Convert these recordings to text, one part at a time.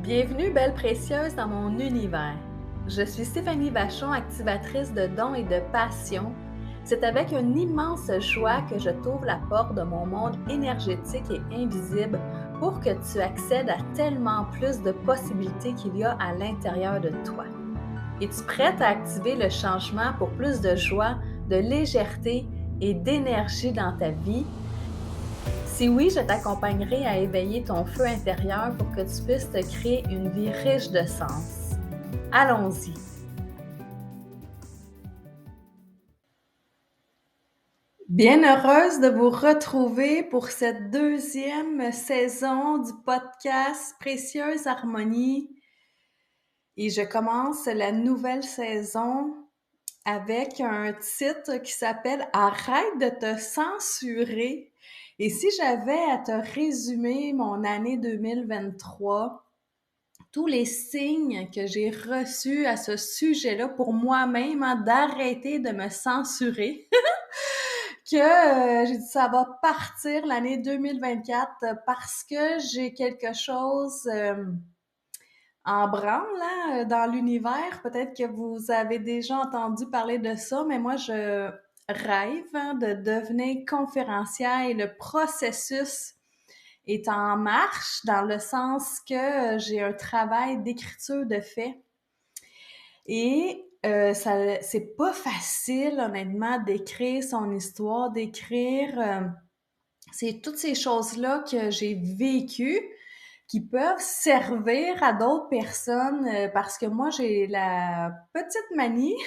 Bienvenue, belle précieuse, dans mon univers. Je suis Stéphanie Vachon, activatrice de dons et de passion. C'est avec une immense joie que je t'ouvre la porte de mon monde énergétique et invisible pour que tu accèdes à tellement plus de possibilités qu'il y a à l'intérieur de toi. Es-tu prête à activer le changement pour plus de joie, de légèreté et d'énergie dans ta vie? Si oui, je t'accompagnerai à éveiller ton feu intérieur pour que tu puisses te créer une vie riche de sens. Allons-y! Bien heureuse de vous retrouver pour cette deuxième saison du podcast Précieuse Harmonie. Et je commence la nouvelle saison avec un titre qui s'appelle « Arrête de te censurer ». Et si j'avais à te résumer mon année 2023, tous les signes que j'ai reçus à ce sujet-là pour moi-même, d'arrêter de me censurer, que j'ai dit ça va partir l'année 2024 parce que j'ai quelque chose en branle dans l'univers. Peut-être que vous avez déjà entendu parler de ça, mais moi, je rêve de devenir conférencière et le processus est en marche dans le sens que j'ai un travail d'écriture de fait. Et c'est pas facile, honnêtement, d'écrire son histoire, d'écrire c'est toutes ces choses-là que j'ai vécues qui peuvent servir à d'autres personnes parce que moi, j'ai la petite manie,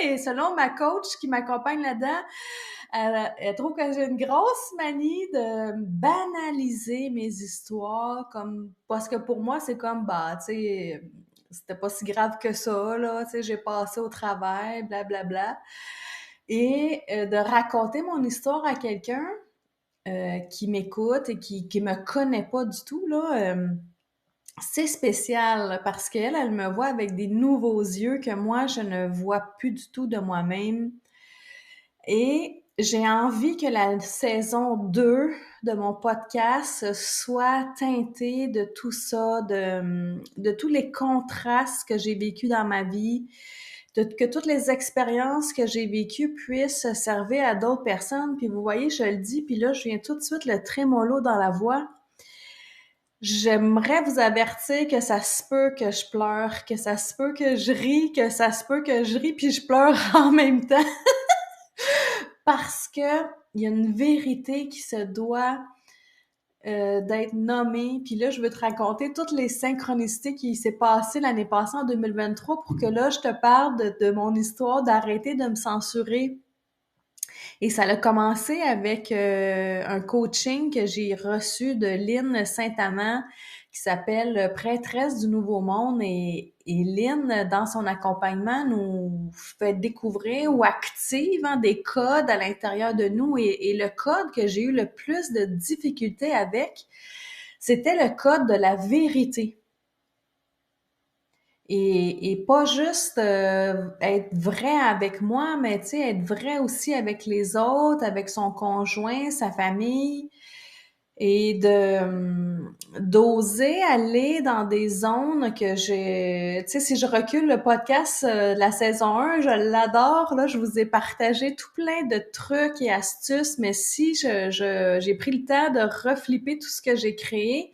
et selon ma coach qui m'accompagne là-dedans, elle trouve que j'ai une grosse manie de banaliser mes histoires, comme parce que pour moi, c'est comme, bah, tu sais, c'était pas si grave que ça, là, tu sais, j'ai passé au travers, blablabla. Et de raconter mon histoire à quelqu'un qui m'écoute et qui me connaît pas du tout, là, c'est spécial parce qu'elle, elle me voit avec des nouveaux yeux que moi, je ne vois plus du tout de moi-même. Et j'ai envie que la saison 2 de mon podcast soit teintée de tout ça, de tous les contrastes que j'ai vécus dans ma vie, que toutes les expériences que j'ai vécues puissent servir à d'autres personnes. Puis vous voyez, je le dis, puis là, je viens tout de suite le trémolo dans la voix. J'aimerais vous avertir que ça se peut que je pleure, que ça se peut que je ris, que ça se peut que je ris puis je pleure en même temps. Parce que il y a une vérité qui se doit d'être nommée. Puis là, je veux te raconter toutes les synchronicités qui s'est passées l'année passée en 2023 pour que là, je te parle de mon histoire, d'arrêter de me censurer. Et ça a commencé avec un coaching que j'ai reçu de Lynn Saint-Amand qui s'appelle Prêtresse du Nouveau Monde. Et Lynn, dans son accompagnement, nous fait découvrir ou active des codes à l'intérieur de nous. Et le code que j'ai eu le plus de difficultés avec, c'était le code de la vérité. Et pas juste être vrai avec moi, mais tu sais, être vrai aussi avec les autres, avec son conjoint, sa famille, et d'oser aller dans des zones que j'ai... Tu sais, si je recule le podcast de la saison 1, je l'adore, là, je vous ai partagé tout plein de trucs et astuces, mais si j'ai pris le temps de reflipper tout ce que j'ai créé,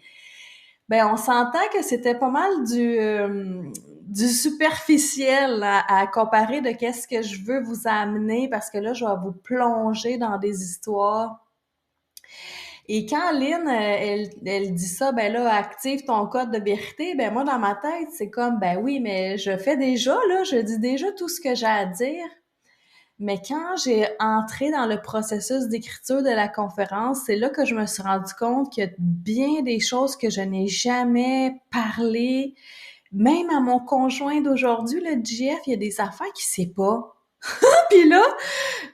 ben on s'entend que c'était pas mal du superficiel à comparer de qu'est-ce que je veux vous amener parce que là, je vais vous plonger dans des histoires. Et quand Lynn, elle dit ça, ben là, active ton code de vérité, ben moi, dans ma tête, c'est comme, ben oui, mais je fais déjà, là, je dis déjà tout ce que j'ai à dire. Mais quand j'ai entré dans le processus d'écriture de la conférence, c'est là que je me suis rendu compte qu'il y a bien des choses que je n'ai jamais parlé. Même à mon conjoint d'aujourd'hui, le JF, il y a des affaires qu'il sait pas. Puis là,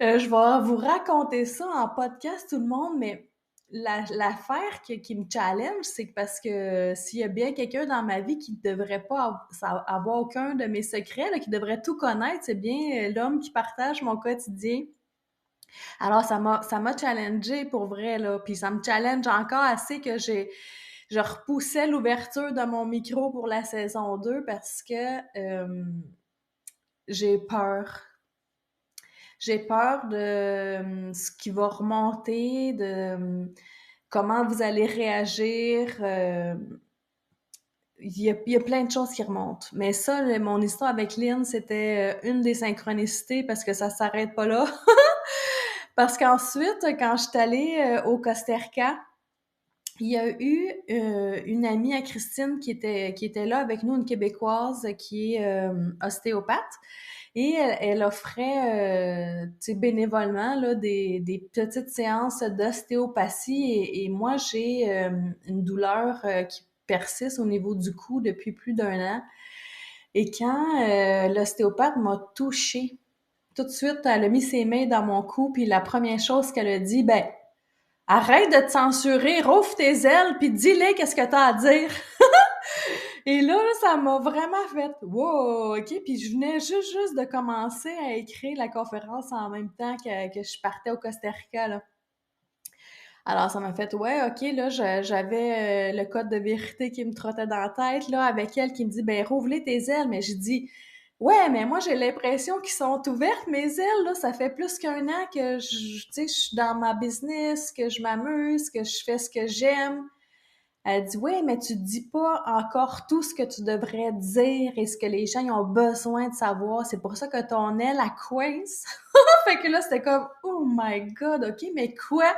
je vais vous raconter ça en podcast, tout le monde, mais l'affaire qui me challenge, c'est que parce que s'il y a bien quelqu'un dans ma vie qui ne devrait pas avoir aucun de mes secrets, là, qui devrait tout connaître, c'est bien l'homme qui partage mon quotidien. Alors, ça m'a challengée pour vrai, là. Puis ça me challenge encore assez que je repoussais l'ouverture de mon micro pour la saison 2 parce que j'ai peur. J'ai peur de ce qui va remonter, de comment vous allez réagir. Il y a plein de choses qui remontent. Mais ça, mon histoire avec Lynn, c'était une des synchronicités parce que ça s'arrête pas là. Parce qu'ensuite, quand je suis allée au Costa Rica, il y a eu une amie à Christine qui était là avec nous, une Québécoise qui est ostéopathe. Et elle offrait, tu sais, bénévolement, là, des petites séances d'ostéopathie. Et moi, j'ai une douleur qui persiste au niveau du cou depuis plus d'1 an. Et quand l'ostéopathe m'a touchée, tout de suite, elle a mis ses mains dans mon cou, puis la première chose qu'elle a dit, ben, arrête de te censurer, rouvre tes ailes, puis dis-les qu'est-ce que t'as à dire. Et là, ça m'a vraiment fait wow, OK. Puis je venais juste de commencer à écrire la conférence en même temps que je partais au Costa Rica, là. Alors, ça m'a fait ouais, OK, là, j'avais le code de vérité qui me trottait dans la tête, là, avec elle qui me dit, ben, rouvre-les tes ailes. Mais j'ai dit, ouais, mais moi, j'ai l'impression qu'ils sont ouvertes, mes ailes, là. Ça fait plus qu'1 an que tu sais, je suis dans ma business, que je m'amuse, que je fais ce que j'aime. Elle dit, oui, mais tu dis pas encore tout ce que tu devrais dire et ce que les gens ils ont besoin de savoir. C'est pour ça que ton aile, a coince. Fait que là, c'était comme, oh my God, OK, mais quoi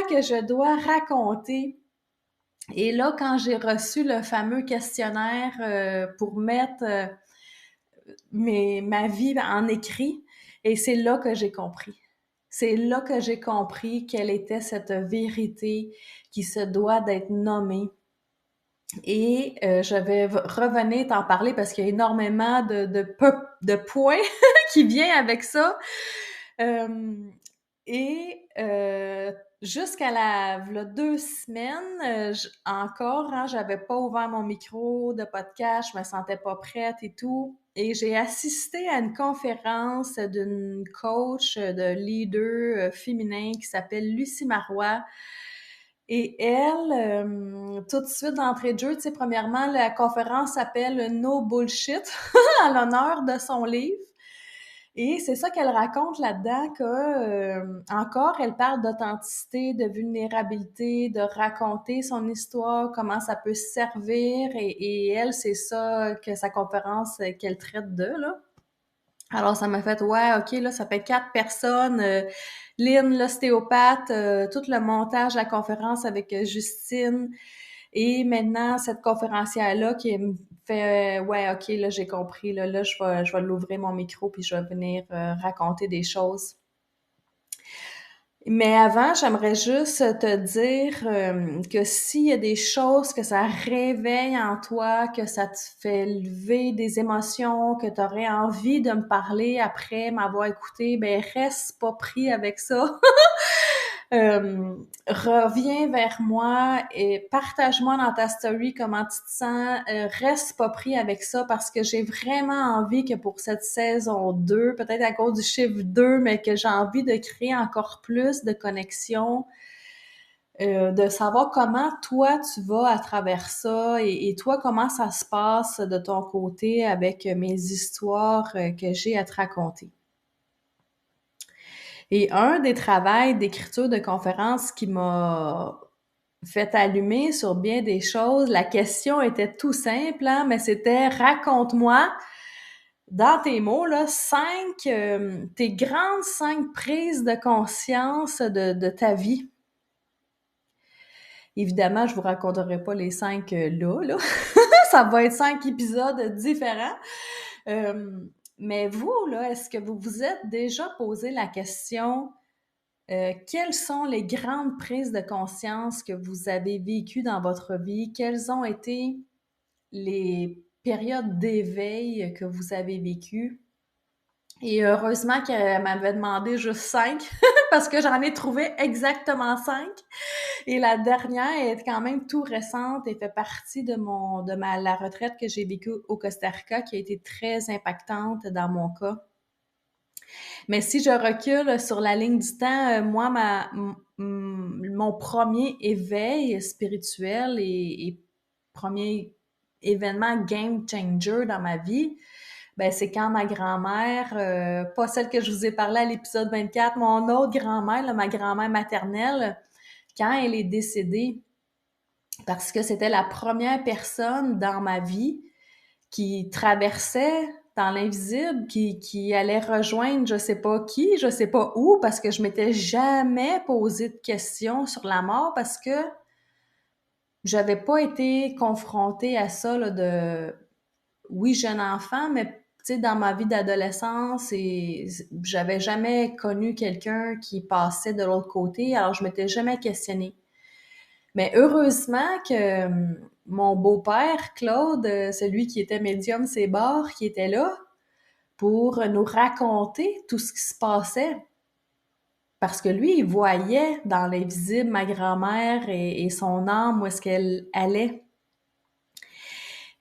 que je dois raconter? Et là, quand j'ai reçu le fameux questionnaire pour mettre ma vie en écrit, et c'est là que j'ai compris. C'est là que j'ai compris quelle était cette vérité qui se doit d'être nommée. Et je vais revenir t'en parler parce qu'il y a énormément de points qui viennent avec ça. Et jusqu'à la 2 semaines, encore, hein, j'avais pas ouvert mon micro de podcast, je me sentais pas prête et tout. Et j'ai assisté à une conférence d'une coach de leader féminin qui s'appelle Lucie Marois. Et elle, tout de suite d'entrée de jeu, tu sais, premièrement, la conférence s'appelle No Bullshit en l'honneur de son livre. Et c'est ça qu'elle raconte là-dedans que, encore, elle parle d'authenticité, de vulnérabilité, de raconter son histoire, comment ça peut servir. Et elle, c'est ça que sa conférence qu'elle traite de, là. Alors, ça m'a fait, ouais, OK, là, ça fait 4 personnes. Lynn, l'ostéopathe, tout le montage de la conférence avec Justine. Et maintenant, cette conférencière-là qui me fait, ouais, OK, là, j'ai compris. Là, je vais l'ouvrir mon micro puis je vais venir raconter des choses. Mais avant, j'aimerais juste te dire que s'il y a des choses que ça réveille en toi, que ça te fait lever des émotions, que tu aurais envie de me parler après m'avoir écouté, ben reste pas pris avec ça. Reviens vers moi et partage-moi dans ta story comment tu te sens. Reste pas pris avec ça parce que j'ai vraiment envie que pour cette saison 2, peut-être à cause du chiffre 2, mais que j'ai envie de créer encore plus de connexions, de savoir comment toi tu vas à travers ça et toi comment ça se passe de ton côté avec mes histoires que j'ai à te raconter. Et un des travails d'écriture de conférence qui m'a fait allumer sur bien des choses, la question était tout simple, hein, mais c'était raconte-moi dans tes mots là tes grandes 5 prises de conscience de ta vie. Évidemment, je vous raconterai pas les 5 là. Ça va être 5 épisodes différents. Mais vous, là, est-ce que vous vous êtes déjà posé la question quelles sont les grandes prises de conscience que vous avez vécues dans votre vie? Quelles ont été les périodes d'éveil que vous avez vécues? Et heureusement qu'elle m'avait demandé juste 5 parce que j'en ai trouvé exactement 5. Et la dernière est quand même tout récente et fait partie de la retraite que j'ai vécue au Costa Rica qui a été très impactante dans mon cas. Mais si je recule sur la ligne du temps, moi, mon premier éveil spirituel et premier événement game changer dans ma vie, ben c'est quand ma grand-mère, pas celle que je vous ai parlé à l'épisode 24, mon autre grand-mère, là, ma grand-mère maternelle, quand elle est décédée, parce que c'était la première personne dans ma vie qui traversait dans l'invisible, qui allait rejoindre je sais pas qui, je sais pas où, parce que je m'étais jamais posé de questions sur la mort, parce que j'avais pas été confrontée à ça, là, de, oui, jeune enfant, mais tu sais, dans ma vie d'adolescence, et j'avais jamais connu quelqu'un qui passait de l'autre côté, alors je m'étais jamais questionnée. Mais heureusement que mon beau-père, Claude, celui qui était médium c'est bords, qui était là pour nous raconter tout ce qui se passait. Parce que lui, il voyait dans l'invisible ma grand-mère et son âme, où est-ce qu'elle allait.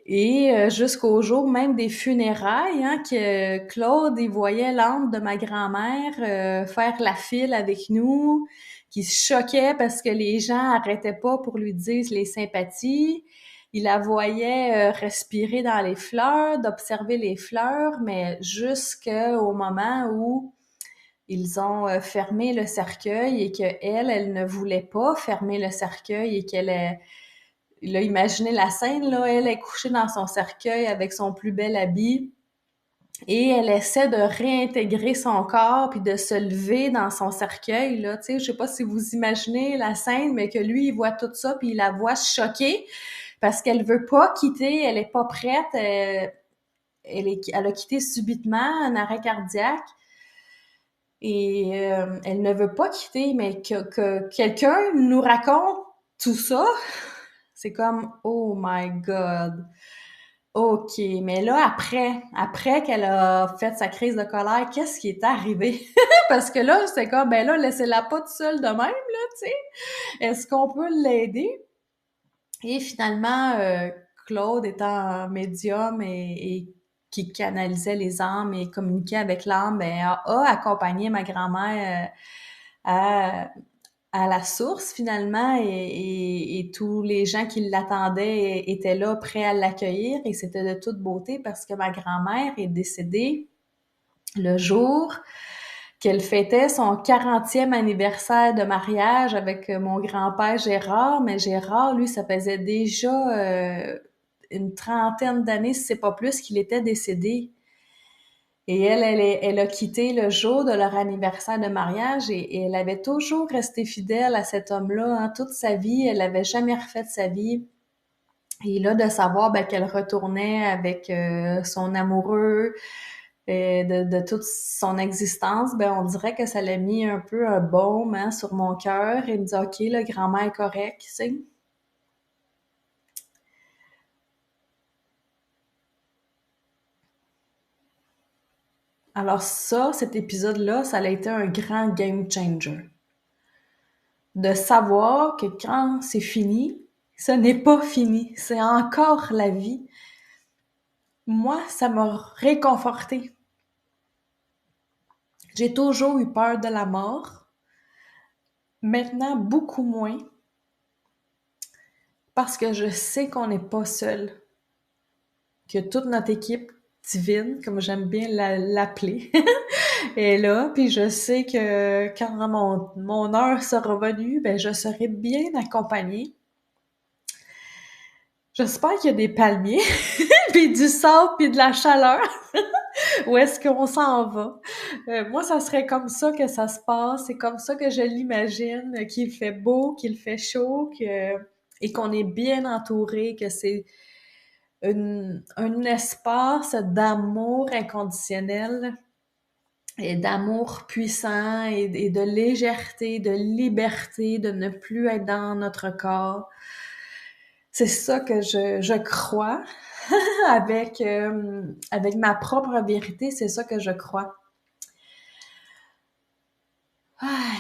Et jusqu'au jour même des funérailles, hein, que Claude, il voyait l'âme de ma grand-mère faire la file avec nous, qui se choquait parce que les gens arrêtaient pas pour lui dire les sympathies. Il la voyait respirer dans les fleurs, d'observer les fleurs, mais jusqu'au moment où ils ont fermé le cercueil et que elle ne voulait pas fermer le cercueil et qu'elle là, imaginez la scène, là, elle est couchée dans son cercueil avec son plus bel habit et elle essaie de réintégrer son corps puis de se lever dans son cercueil, là, tu sais, je sais pas si vous imaginez la scène, mais que lui, il voit tout ça puis il la voit choquée parce qu'elle veut pas quitter, elle est pas prête, elle a quitté subitement un arrêt cardiaque et elle ne veut pas quitter, mais que quelqu'un nous raconte tout ça, c'est comme, oh my God. OK, mais là, après qu'elle a fait sa crise de colère, qu'est-ce qui est arrivé? Parce que là, c'est comme, ben là, laissez-la pas toute seule de même, là, tu sais. Est-ce qu'on peut l'aider? Et finalement, Claude étant médium et qui canalisait les âmes et communiquait avec l'âme, ben, a accompagné ma grand-mère à la source finalement et tous les gens qui l'attendaient étaient là prêts à l'accueillir et c'était de toute beauté parce que ma grand-mère est décédée le jour qu'elle fêtait son 40e anniversaire de mariage avec mon grand-père Gérard, mais Gérard, lui, ça faisait déjà une trentaine d'années, si c'est pas plus, qu'il était décédé. Et elle a quitté le jour de leur anniversaire de mariage et elle avait toujours resté fidèle à cet homme-là, hein, toute sa vie. Elle n'avait jamais refait sa vie. Et là, de savoir ben, qu'elle retournait avec son amoureux de toute son existence, ben on dirait que ça l'a mis un peu un baume hein, sur mon cœur et me dit OK, le grand-mère est correct, tu sais. Alors ça, cet épisode-là, ça a été un grand game changer. De savoir que quand c'est fini, ce n'est pas fini, c'est encore la vie. Moi, ça m'a réconfortée. J'ai toujours eu peur de la mort. Maintenant, beaucoup moins. Parce que je sais qu'on n'est pas seul. Que toute notre équipe divine, comme j'aime bien l'appeler, est là. Puis je sais que quand mon heure sera venue, ben je serai bien accompagnée. J'espère qu'il y a des palmiers, puis du sable, puis de la chaleur. Où est-ce qu'on s'en va? Moi, ça serait comme ça que ça se passe. C'est comme ça que je l'imagine, qu'il fait beau, qu'il fait chaud, et qu'on est bien entouré, que c'est un espace d'amour inconditionnel et d'amour puissant et de légèreté, de liberté, de ne plus être dans notre corps. C'est ça que je crois. Avec ma propre vérité, c'est ça que je crois. Ah,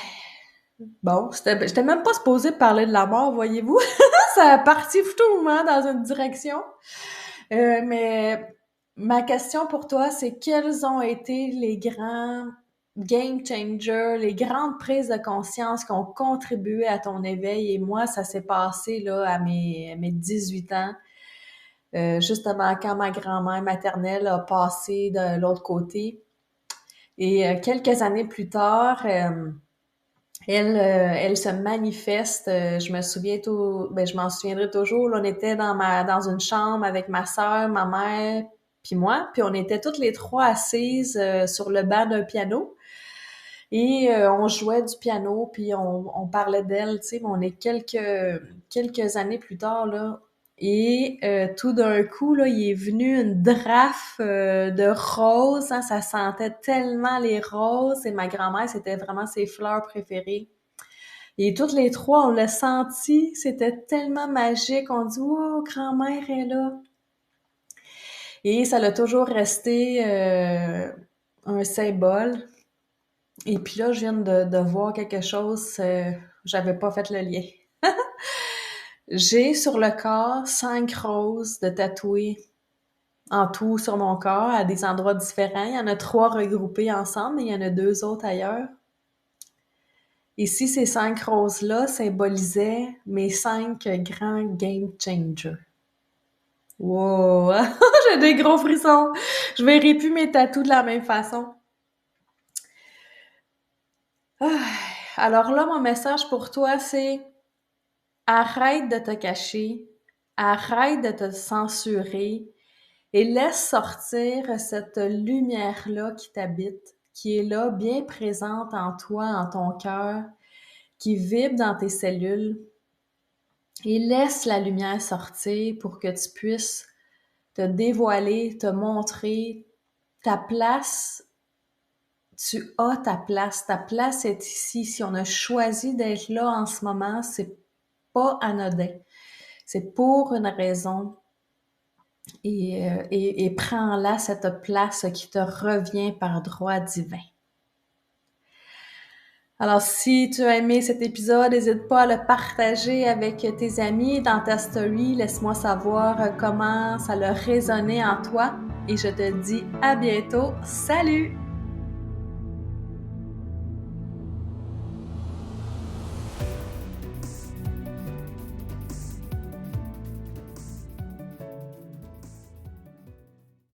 bon, j'étais même pas supposée parler de la mort, voyez-vous. Ça a parti tout dans une direction. Mais ma question pour toi, c'est quels ont été les grands game changers, les grandes prises de conscience qui ont contribué à ton éveil? Et moi, ça s'est passé là à mes 18 ans. Justement, quand ma grand-mère maternelle a passé de l'autre côté. Et quelques années plus tard, elle se manifeste. Je me souviens je m'en souviendrai toujours. Là, on était dans une chambre avec ma sœur, ma mère, puis moi, puis on était toutes les trois assises sur le banc d'un piano. Et on jouait du piano, puis on parlait d'elle, tu sais, mais on est quelques années plus tard, là. Et tout d'un coup, là, il est venu une draft de roses, hein, ça sentait tellement les roses, et ma grand-mère, c'était vraiment ses fleurs préférées. Et toutes les trois, on l'a senti, c'était tellement magique, on dit «Oh, grand-mère est là!» Et ça l'a toujours resté un symbole. Et puis là, je viens de voir quelque chose, j'avais pas fait le lien. J'ai sur le corps 5 roses de tatouées en tout sur mon corps à des endroits différents. Il y en a 3 regroupées ensemble, mais il y en a 2 autres ailleurs. Et si ces 5 roses-là symbolisaient mes 5 grands game changers. Wow! J'ai des gros frissons! Je verrai plus mes tatous de la même façon. Ah, alors là, mon message pour toi, c'est arrête de te cacher, arrête de te censurer et laisse sortir cette lumière-là qui t'habite, qui est là, bien présente en toi, en ton cœur, qui vibre dans tes cellules. Et laisse la lumière sortir pour que tu puisses te dévoiler, te montrer ta place. Tu as ta place. Ta place est ici. Si on a choisi d'être là en ce moment, c'est pas anodin. C'est pour une raison. Et prends-la, cette place qui te revient par droit divin. Alors, si tu as aimé cet épisode, n'hésite pas à le partager avec tes amis dans ta story. Laisse-moi savoir comment ça a résonné en toi. Et je te dis à bientôt. Salut!